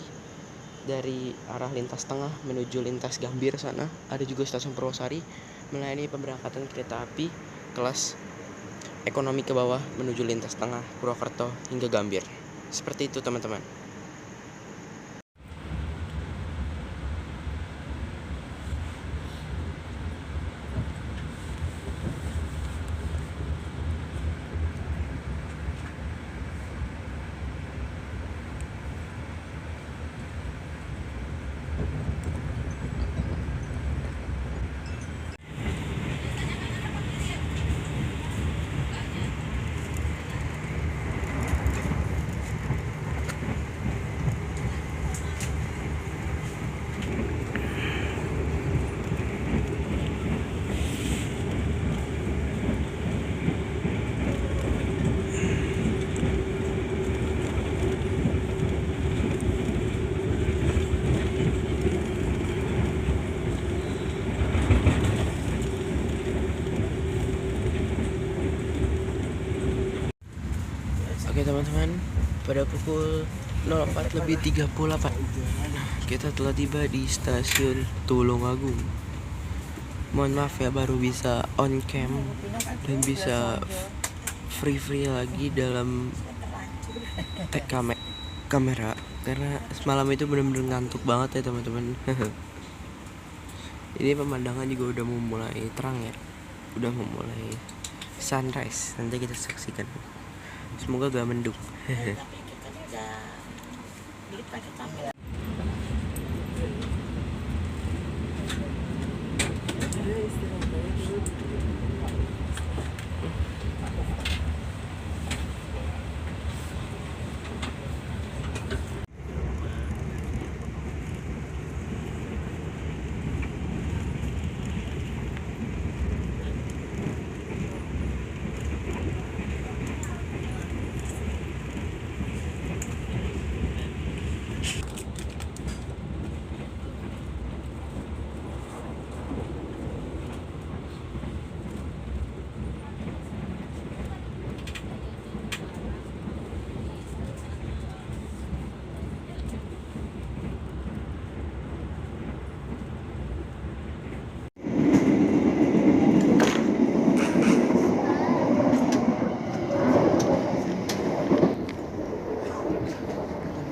dari arah lintas tengah menuju lintas Gambir sana. Ada juga stasiun Purwosari melayani pemberangkatan kereta api kelas ekonomi ke bawah menuju lintas tengah Purwokerto hingga Gambir. Seperti itu teman-teman. Oke teman-teman, pada pukul 04.38 kita telah tiba di stasiun Tulungagung. Mohon maaf ya, baru bisa on cam dan bisa free lagi dalam tag kamera karena semalam itu benar-benar ngantuk banget ya teman-teman. Ini pemandangan juga udah mau mulai terang ya, udah mau mulai sunrise. Nanti kita saksikan. Semoga gak mendung.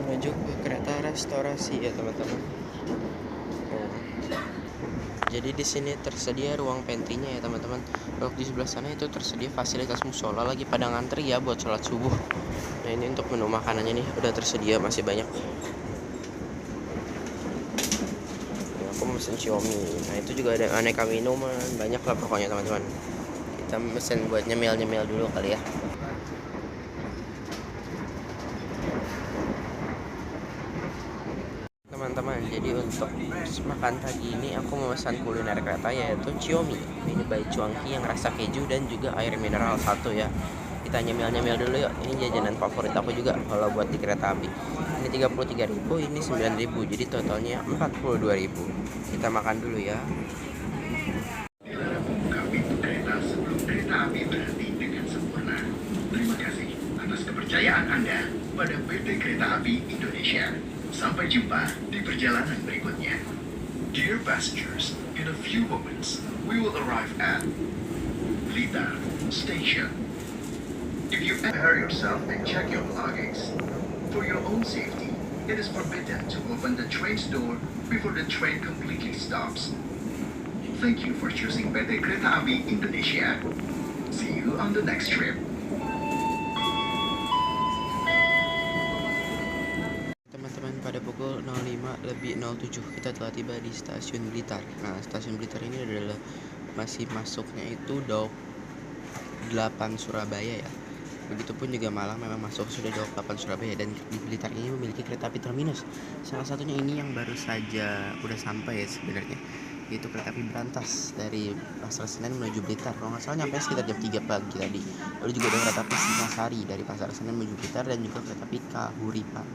Menuju ke kereta restorasi ya teman-teman. Jadi di sini tersedia ruang pantry-nya ya teman-teman. Kalau di sebelah sana itu tersedia fasilitas musola, lagi pada ngantri ya buat sholat subuh. Nah ini untuk menu makanannya nih udah tersedia, masih banyak. Aku mesen Xiaomi. Nah itu juga ada aneka minuman, banyak lah pokoknya teman-teman. Kita mesen buat nyemil dulu kali ya. Teman-teman, jadi untuk makan pagi ini aku memesan kuliner kereta yaitu Xiaomi mini by Cuangki yang rasa keju dan juga air mineral 1 ya. Kita nyemil dulu yuk. Ini jajanan favorit aku juga kalau buat di kereta api. Ini 33.000, ini 9.000, jadi totalnya 42.000. Kita makan dulu ya. Buka pintu kereta sebelum kereta api berhenti dengan sempurna. Terima kasih atas kepercayaan Anda pada PT Kereta Api Indonesia. Sampai jumpa di perjalanan berikutnya. Dear passengers, in a few moments, we will arrive at Blitar Station. If you prepare yourself and check your belongings, for your own safety, it is forbidden to open the train's door before the train completely stops. Thank you for choosing PT Kereta Api Indonesia. See you on the next trip. Pada pukul 05.07 kita telah tiba di stasiun Blitar. Nah, stasiun Blitar ini adalah masih masuknya itu Daop 8 Surabaya ya. Begitupun juga Malang memang masuk sudah Daop 8 Surabaya, dan di Blitar ini memiliki kereta api terminus. Salah satunya ini yang baru saja udah sampai ya sebenarnya, yaitu kereta api berantas dari Pasar Senen menuju Blitar. Kalau nggak salah nyampe sekitar jam 3 pagi tadi. Lalu juga ada kereta api Singasari dari Pasar Senen menuju Blitar, dan juga kereta api Kahuripan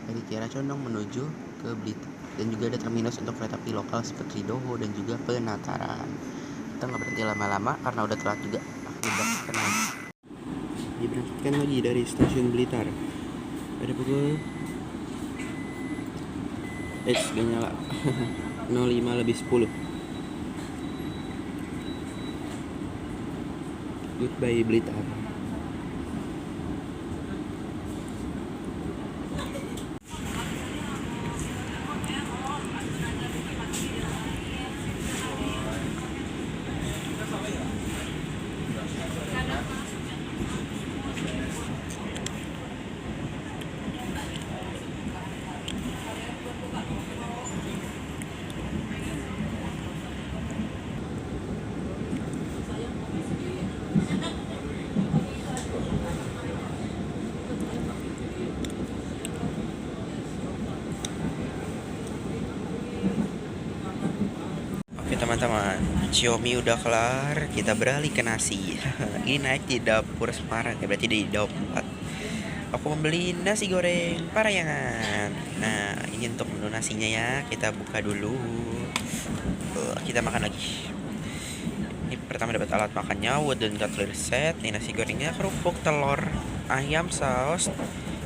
dari Kiara Condong menuju ke Blitar. Dan juga ada terminus untuk kereta api lokal seperti Doho dan juga Penataran. Kita nggak berhenti lama-lama karena udah telat juga. Akibat kenal. diberangkatkan lagi dari stasiun Blitar pada pukul gak nyala 05:10. Goodbye Blitar. Oke teman-teman, Xiaomi udah kelar, kita beralih ke nasi. Ini naik di dapur Semarang ya, berarti di Daup 4. Aku membeli nasi goreng Parayangan. Nah, ini untuk menu nasinya ya, kita buka dulu. Kita makan lagi. Ini pertama dapat alat makannya, wooden cutlery set. Ini nasi gorengnya, kerupuk, telur, ayam, saus,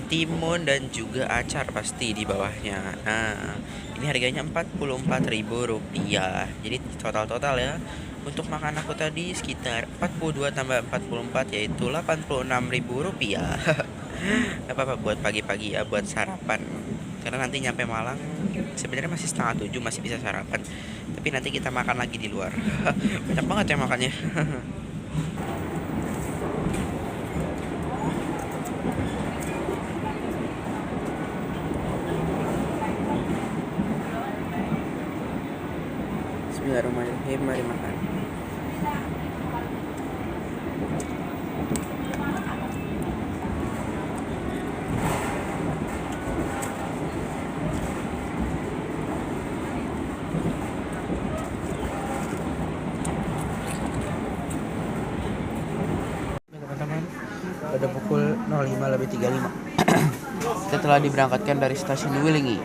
timun, dan juga acar pasti di bawahnya. Nah, ini harganya Rp44.000. Jadi total ya untuk makan aku tadi sekitar 42 tambah 44 yaitu Rp86.000. Gak apa-apa buat pagi-pagi ya, buat sarapan. Karena nanti nyampe Malang sebenarnya masih 6:30, masih bisa sarapan. Tapi nanti kita makan lagi di luar. Banyak banget ya makannya. Bismillahirrahmanirrahim, mari makan. Teman-teman, pada pukul 05:35 kita telah diberangkatkan dari stasiun Wilingi.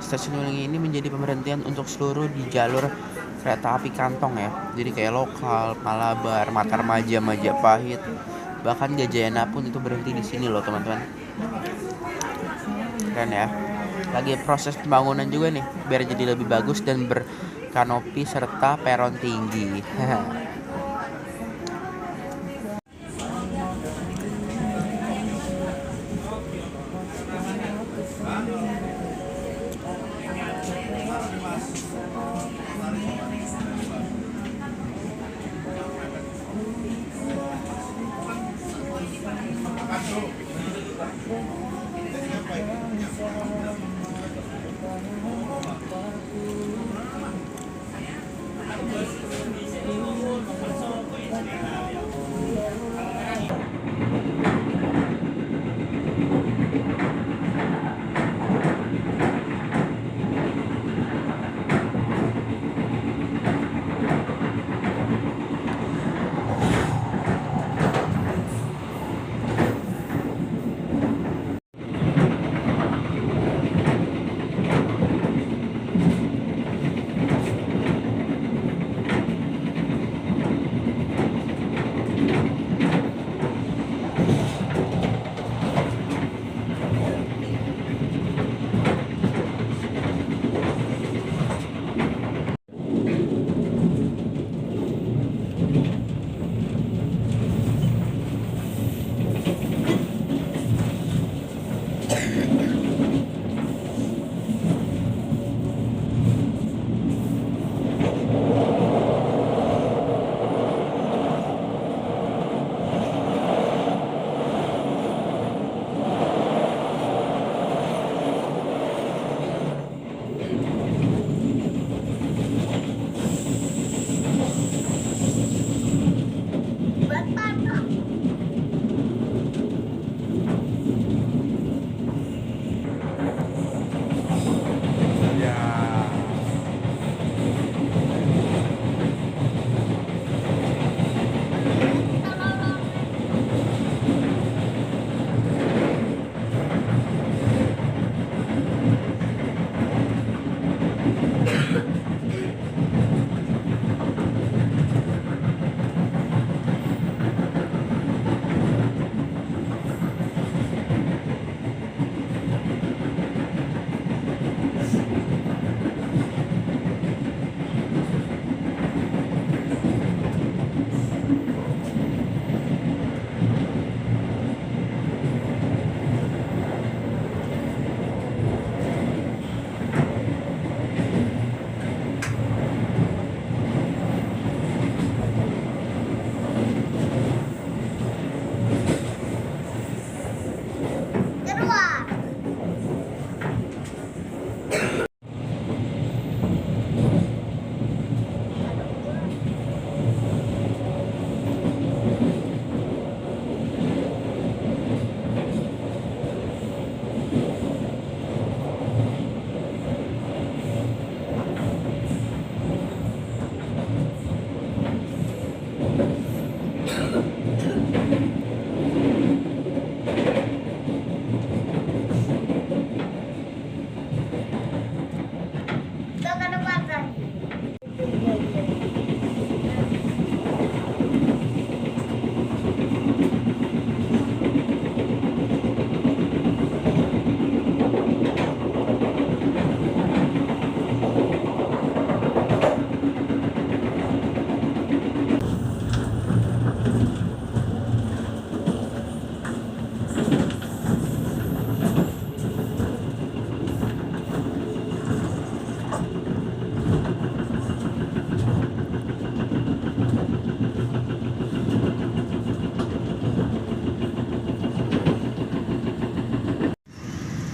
Stasiun Wilingi ini menjadi pemberhentian untuk seluruh di jalur kereta api kantong ya. Jadi kayak lokal, Malabar, Matarmaja, Majapahit, bahkan Gajayana pun itu berhenti di sini loh teman-teman. Keren ya. Lagi proses pembangunan juga nih, biar jadi lebih bagus dan berkanopi serta peron tinggi.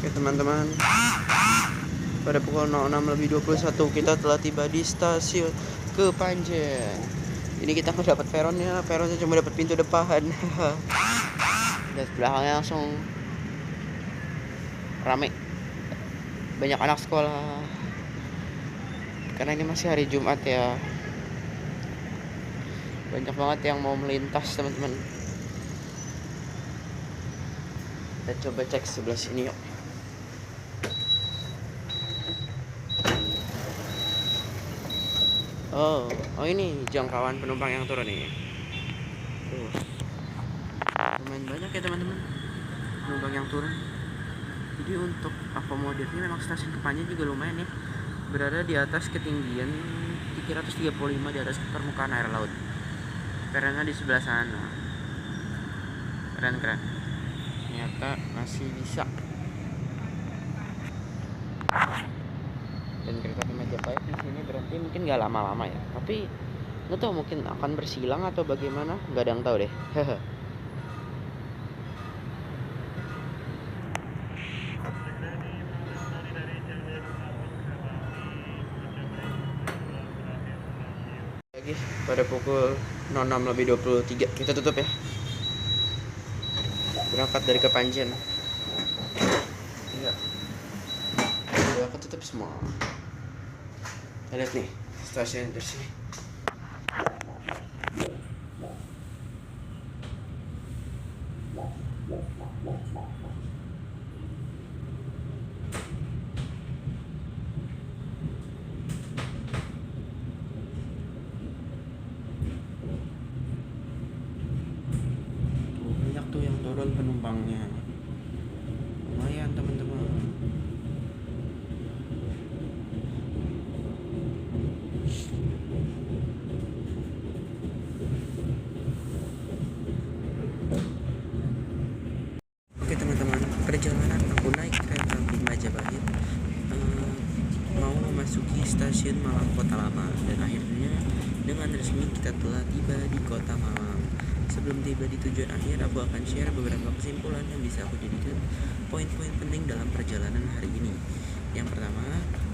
Oke teman-teman, pada pukul 06.21 kita telah tiba di stasiun Kepanjen. Ini kita nggak dapat peronnya cuma dapat pintu depan. Dan belakangnya langsung rame, banyak anak sekolah. Karena ini masih hari Jumat ya, banyak banget yang mau melintas teman-teman. Kita coba cek sebelah sini yuk. Oh ini jangkauan penumpang yang turun nih. Lumayan banyak ya teman-teman penumpang yang turun. Jadi untuk akomodirnya memang stasiun Kepanjen juga lumayan ya. Berada di atas ketinggian 335 di atas permukaan air laut. Peronnya di sebelah sana. Keren. Ternyata masih bisa. Dan kereta api Majapahit di sini berhenti mungkin nggak lama-lama ya, tapi nggak tahu mungkin akan bersilang atau bagaimana, nggak ada yang tahu deh. Lagi pada pukul 06.23 kita tutup ya, berangkat dari Kepanjen. Iya, udah ketutup semua. Kita lihat nih stasiun bersih. Banyak tuh yang turun penumpangnya, lumayan teman-teman. Oke teman-teman, perjalanan aku naik kereta api Majapahit mau memasuki stasiun Malang Kota Lama, dan akhirnya dengan resmi kita telah tiba di Kota Malang. Sebelum tiba di tujuan akhir, aku akan share beberapa kesimpulan yang bisa aku jadikan poin-poin penting dalam perjalanan hari ini. Yang pertama,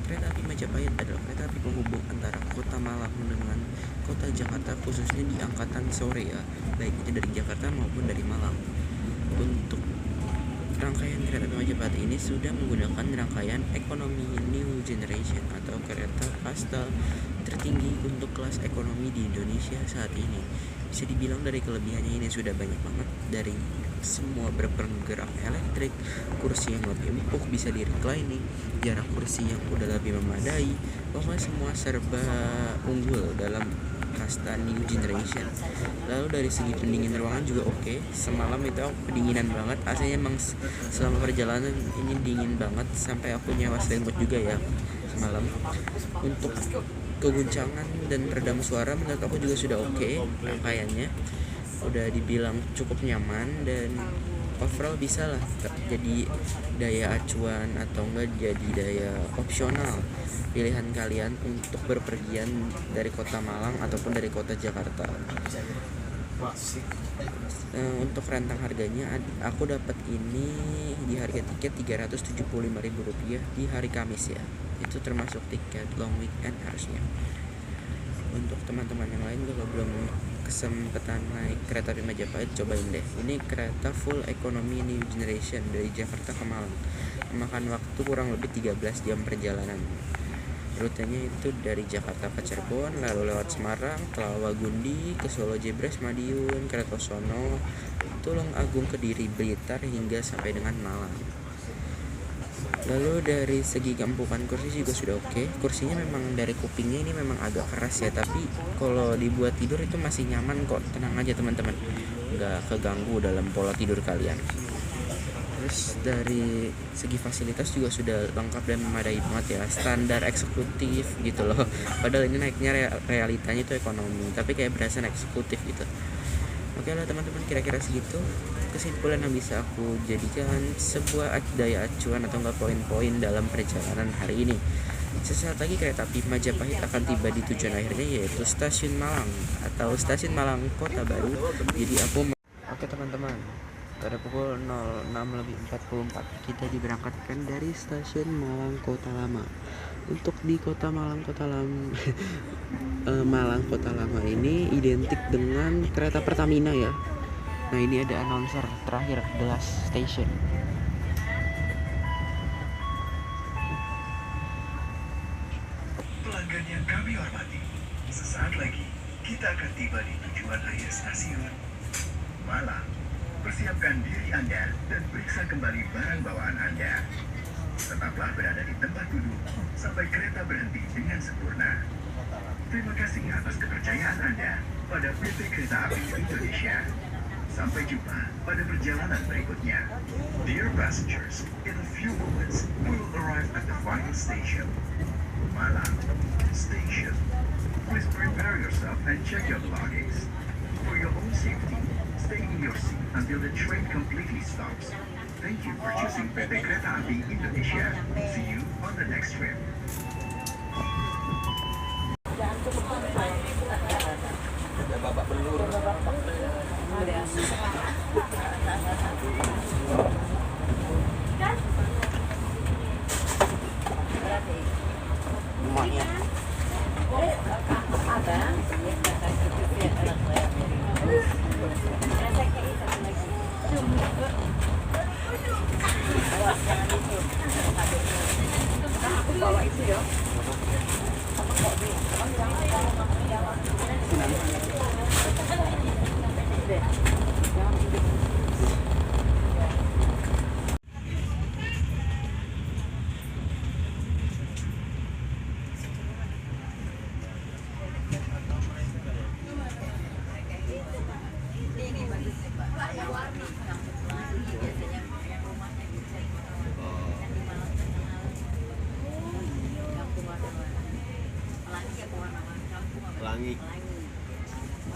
kereta api Majapahit adalah kereta api penghubung antara Kota Malang dengan Kota Jakarta, khususnya di angkatan sore ya, baik itu dari Jakarta maupun dari Malang. Untuk rangkaian kereta api Majapahit ini sudah menggunakan rangkaian ekonomi New Generation atau kereta kasta tertinggi untuk kelas ekonomi di Indonesia saat ini. Bisa dibilang dari kelebihannya ini sudah banyak banget, dari semua berpenggerak elektrik, kursi yang lebih empuk bisa di reclining, jarak kursi yang udah lebih memadai, pokoknya semua serba unggul dalam kasta New Generation. Lalu dari segi pendingin ruangan juga oke. Semalam itu aku kedinginan banget, AC-nya emang selama perjalanan ini dingin banget, sampai aku nyewa selimut juga ya semalam. Untuk keguncangan dan redam suara menurut aku juga sudah oke. Rangkaiannya udah dibilang cukup nyaman, dan overall bisa lah jadi daya acuan atau enggak jadi daya opsional pilihan kalian untuk berpergian dari kota Malang ataupun dari kota Jakarta. Untuk rentang harganya aku dapat ini di harga tiket Rp375.000 di hari Kamis ya. Itu termasuk tiket long weekend harusnya. Untuk teman-teman yang lain kalau belum kesempatan naik kereta api Majapahit, cobain deh. Ini kereta full ekonomi new generation dari Jakarta ke Malang. Memakan waktu kurang lebih 13 jam perjalanan. Rutenya itu dari Jakarta ke Cirebon, lalu lewat Semarang, Telawagundi, ke Solo Jebres, Madiun, Kertosono, Tulung Agung, Kediri, Blitar, hingga sampai dengan Malang. Lalu dari segi keempukan kursi juga sudah oke. Kursinya memang dari kupingnya ini memang agak keras ya, tapi kalau dibuat tidur itu masih nyaman kok. Tenang aja teman-teman, nggak keganggu dalam pola tidur kalian. Terus dari segi fasilitas juga sudah lengkap dan memadai banget ya, standar eksekutif gitu loh. Padahal ini naiknya realitanya itu ekonomi, tapi kayak berasa eksekutif gitu. Oke lah teman-teman, kira-kira segitu kesimpulan yang bisa aku jadikan sebuah daya acuan atau enggak poin-poin dalam perjalanan hari ini. Sesaat lagi kereta api Majapahit akan tiba di tujuan akhirnya, yaitu Stasiun Malang atau Stasiun Malang Kota Baru. Jadi Oke teman-teman, pada pukul 06.44 kita diberangkatkan dari Stasiun Malang Kota Lama. Untuk di Kota Malang Kota Lama Malang Kota Lama ini identik dengan kereta Pertamina ya. Nah ini ada announcer terakhir, The Last Station. Pelanggan yang kami hormati, sesaat lagi kita akan tiba di tujuan akhir stasiun Malang. Persiapkan diri Anda dan periksa kembali barang bawaan Anda. Tetaplah berada di tempat duduk sampai kereta berhenti dengan sempurna. Terima kasih atas kepercayaan Anda pada PT Kereta Api Indonesia. Sampai jumpa pada perjalanan berikutnya. Dear passengers, in a few moments we will arrive at the final station, Malang Station. Please prepare yourself and check your belongings. For your own safety, stay in your seat until the train completely stops. Thank you for choosing PT Kereta Api Indonesia. See you on the next trip. Pelangi.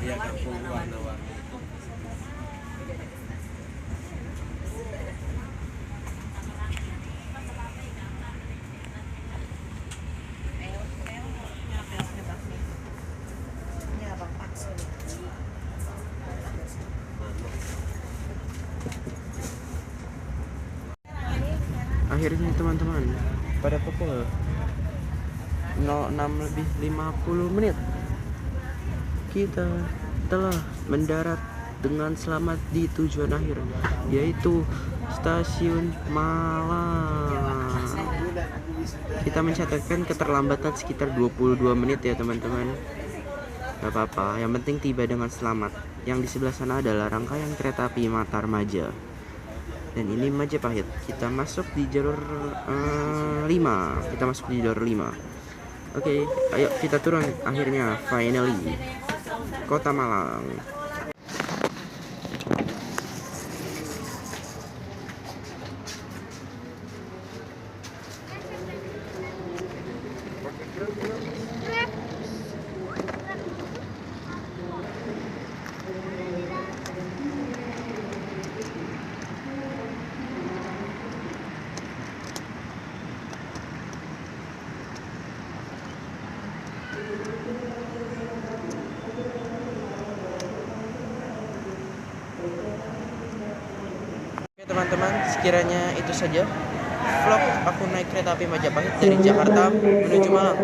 Iya, kampung warna-warni. Akhirnya teman-teman, pada pukul 06.50 kita telah mendarat dengan selamat di tujuan akhir, yaitu Stasiun Malang. Kita mencatatkan keterlambatan sekitar 22 menit ya teman-teman. Gak apa-apa, yang penting tiba dengan selamat. Yang di sebelah sana adalah rangkaian kereta api Matarmaja. Dan ini Majapahit. Kita masuk di jalur 5. Kita masuk di jalur 5. Oke, ayo kita turun. Akhirnya, finally, Kota Malang. Oke teman-teman, sekiranya itu saja vlog aku naik kereta api Majapahit dari Jakarta menuju Malang.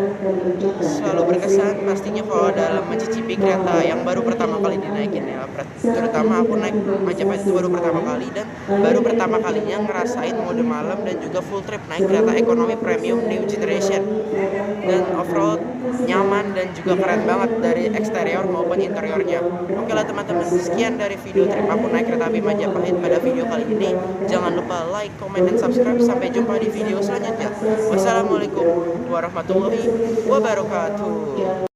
Selalu berkesan pastinya kalau dalam mencicipi kereta yang baru pertama kali dinaikin ya. Terutama aku naik Majapahit itu baru pertama kali dan baru pertama kalinya ngerasain mode malam dan juga full trip naik kereta ekonomi premium new generation. Dan overall nyaman dan juga keren banget dari eksterior maupun interiornya. Oke lah teman-teman, sekian dari video trip aku naik kereta api Majapahit pada video kali ini. Jangan lupa like, comment, dan subscribe. Sampai jumpa di video selanjutnya. Wassalamualaikum warahmatullahi wabarakatuh.